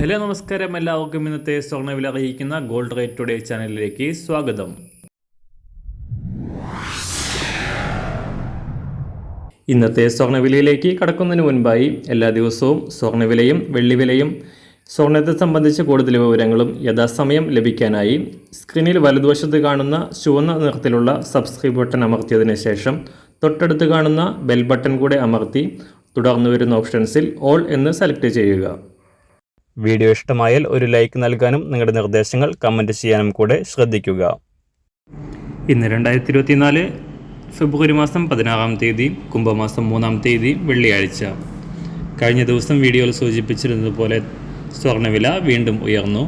Hello നമസ്കാരം, എല്ലാവർക്കും ഇന്നത്തെ സ്വർണ്ണവില അറിയിക്കുന്ന ഗോൾഡ് റേറ്റ് ടുഡേ ചാനലിലേക്ക് സ്വാഗതം. ഇന്നത്തെ സ്വർണ്ണവിലയിലേക്ക് കടക്കുന്നതിന് മുൻപായി എല്ലാ ദിവസവും സ്വർണ്ണവിലയും വെള്ളിവിലയും സ്വർണ്ണത്തെ സംബന്ധിച്ച കൂടുതൽ വിവരങ്ങളും യഥാസമയം ലഭിക്കാനായി സ്ക്രീനിൽ വലതുവശത്ത് കാണുന്ന ചുവന്ന നിറത്തിലുള്ള സബ്സ്ക്രൈബ് ബട്ടൺ അമർത്തിയതിനു ശേഷം തൊട്ടടുത്ത് കാണുന്ന ബെൽ ബട്ടൺ കൂടെ അമർത്തി തുടർന്ന് വരുന്ന ഓപ്ഷൻസിൽ ഓൾ എന്ന് സെലക്ട് ചെയ്യുക. വീഡിയോ ഇഷ്ടമായാൽ ഒരു ലൈക്ക് നൽകാനും നിങ്ങളുടെ നിർദ്ദേശങ്ങൾ കമൻറ്റ് ചെയ്യാനും കൂടെ ശ്രദ്ധിക്കുക. ഇന്ന് 2024 ഫെബ്രുവരി മാസം 16-ാം തീയതി കുംഭമാസം 3-ാം തീയതി വെള്ളിയാഴ്ച. കഴിഞ്ഞ ദിവസം വീഡിയോയിൽ സൂചിപ്പിച്ചിരുന്നതുപോലെ സ്വർണ്ണവില വീണ്ടും ഉയർന്നു.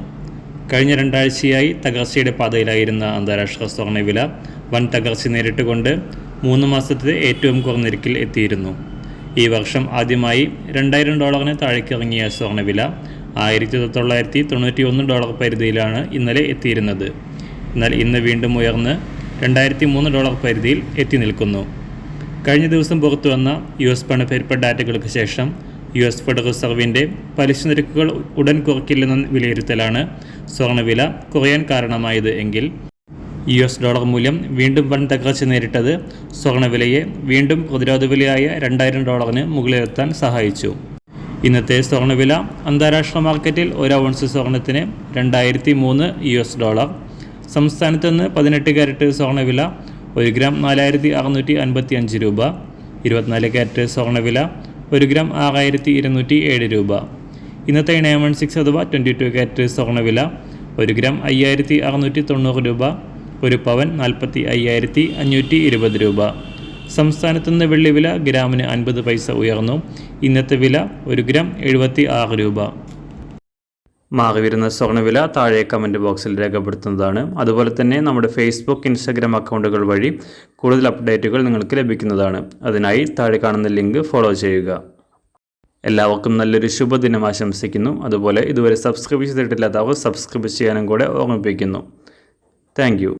കഴിഞ്ഞ 2 ആഴ്ചയായി തകർച്ചയുടെ പാതയിലായിരുന്ന അന്താരാഷ്ട്ര സ്വർണ്ണവില വൻ തകർച്ച നേരിട്ടുകൊണ്ട് 3 മാസത്തെ ഏറ്റവും കുറഞ്ഞ നിരക്കിൽ എത്തിയിരുന്നു. ഈ വർഷം ആദ്യമായി $2000 താഴേക്കിറങ്ങിയ സ്വർണ്ണവില $1991 പരിധിയിലാണ് ഇന്നലെ എത്തിയിരുന്നത്. എന്നാൽ ഇന്ന് വീണ്ടും ഉയർന്ന് $2003 പരിധിയിൽ എത്തി നിൽക്കുന്നു. കഴിഞ്ഞ ദിവസം പുറത്തു വന്ന US പണപ്പെരുപ്പ ഡാറ്റകൾക്ക് ശേഷം US ഫെഡറൽ റിസർവിൻ്റെ പലിശ നിരക്കുകൾ ഉടൻ കുറയ്ക്കില്ലെന്ന വിലയിരുത്തലാണ് സ്വർണ്ണവില കുറയാൻ കാരണമായത് എങ്കിൽ US ഡോളർ മൂല്യം വീണ്ടും വൻ തകർച്ച നേരിട്ടത് സ്വർണ്ണവിലയെ വീണ്ടും പ്രതിരോധ വിലയായ $2000 മുകളിലെത്താൻ സഹായിച്ചു. ഇന്നത്തെ സ്വർണ്ണവില അന്താരാഷ്ട്ര മാർക്കറ്റിൽ 1 ഔൺസ് സ്വർണ്ണത്തിന് $2003. സംസ്ഥാനത്ത് നിന്ന് 18 കാരറ്റ് സ്വർണ്ണവില 1 ഗ്രാം 4655 രൂപ. 24 കാരറ്റ് സ്വർണ്ണവില 1 ഗ്രാം 6207 രൂപ. ഇന്നത്തെ 916 അഥവാ 22 കാരറ്റ് സ്വർണ്ണവില 1 ഗ്രാം 5690 രൂപ. 1 പവൻ 45,520 രൂപ. സംസ്ഥാനത്തുനിന്ന് വെള്ളിവില ഗ്രാമിന് 50 പൈസ ഉയർന്നു. ഇന്നത്തെ വില 1 ഗ്രാം 76 രൂപ. മാറിവരുന്ന സ്വർണ്ണവില താഴെ കമൻറ്റ് ബോക്സിൽ രേഖപ്പെടുത്തുന്നതാണ്. അതുപോലെ തന്നെ നമ്മുടെ ഫേസ്ബുക്ക്, ഇൻസ്റ്റാഗ്രാം അക്കൗണ്ടുകൾ വഴി കൂടുതൽ അപ്ഡേറ്റുകൾ നിങ്ങൾക്ക് ലഭിക്കുന്നതാണ്. അതിനായി താഴെ കാണുന്ന ലിങ്ക് ഫോളോ ചെയ്യുക. എല്ലാവർക്കും നല്ലൊരു ശുഭദിനം ആശംസിക്കുന്നു. അതുപോലെ ഇതുവരെ സബ്സ്ക്രൈബ് ചെയ്തിട്ടില്ലാത്തവർ സബ്സ്ക്രൈബ് ചെയ്യാനും കൂടെ ഓർമ്മിപ്പിക്കുന്നു. Thank you.